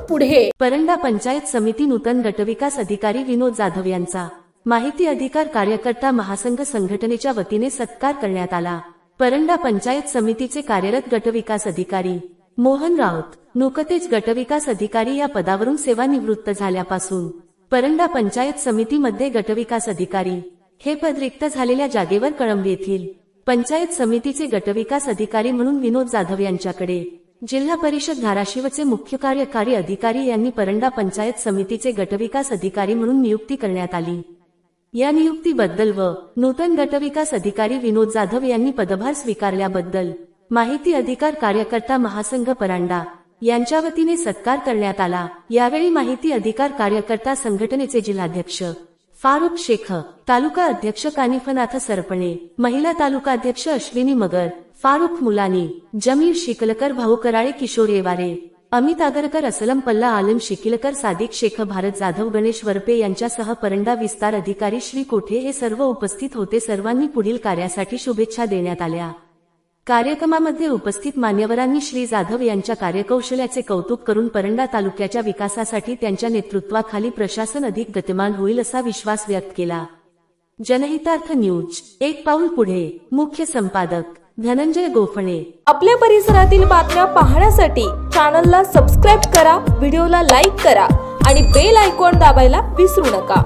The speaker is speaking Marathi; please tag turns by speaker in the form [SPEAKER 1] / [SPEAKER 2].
[SPEAKER 1] पुढे।
[SPEAKER 2] परंडा पंचायत समिती नूतन गटविकास अधिकारी विनोद जाधव यांचा माहिती अधिकार कार्यकर्ता महासंघ संघटनेच्या वतीने सत्कार करण्यात आला। परंडा पंचायत समितीचे कार्यरत गटविकास अधिकारी मोहन राऊत नुकतेच गटविकास अधिकारी या पदावरून सेवानिवृत्त झाल्यापासून परंडा पंचायत समितीमध्ये गटविकास अधिकारी हे पद रिक्त झालेल्या जागेवर कळंब येथील पंचायत समितीचे गटविकास अधिकारी म्हणून विनोद जाधव यांच्याकडे जिल्हा परिषद धाराशिवचे मुख्य कार्यकारी अधिकारी यांनी परंडा पंचायत समितीचे गटविकास अधिकारी म्हणून नियुक्ती करण्यात आली। या नियुक्तीबद्दल व नूतन गटविकास अधिकारी विनोद जाधव यांनी पदभार स्वीकारल्याबद्दल माहिती अधिकार कार्यकर्ता महासंघ परंडा यांच्या वतीने सत्कार करण्यात आला। यावेळी माहिती अधिकार कार्यकर्ता संघटनेचे जिल्हाध्यक्ष फारुख शेख, तालुका अध्यक्ष कानिफनाथ सरपणे, महिला तालुका अध्यक्ष अश्विनी मगर, फारुख मुलानी, जमीर शिकलकर, भाऊ कराळे, किशोर येवारे, अमित आगरकर, असलम पल्ला, आलम शिकिलकर, सादिक शेख, भारत जाधव, गणेश वरपे यांच्यासह परंडा विस्तार अधिकारी श्री कोठे हे सर्व उपस्थित होते। सर्वांनी पुढील कार्यासाठी शुभेच्छा देण्यात आल्या। कार्यक्रमामध्ये उपस्थित मान्यवरांनी श्री जाधव यांच्या कार्यकौशल्याचे कौतुक करून परंडा तालुक्याच्या विकासासाठी त्यांच्या नेतृत्वाखाली प्रशासन अधिक गतिमान होईल असा विश्वास व्यक्त केला। जनहितार्थ न्यूज, एक पाऊल पुढे। मुख्य संपादक धनंजय गोफणे।
[SPEAKER 1] आपल्या परिसरातील बातम्या पाहण्यासाठी चॅनलला सबस्क्राईब करा, व्हिडिओला लाईक करा आणि बेल आयकॉन दाबायला विसरू नका।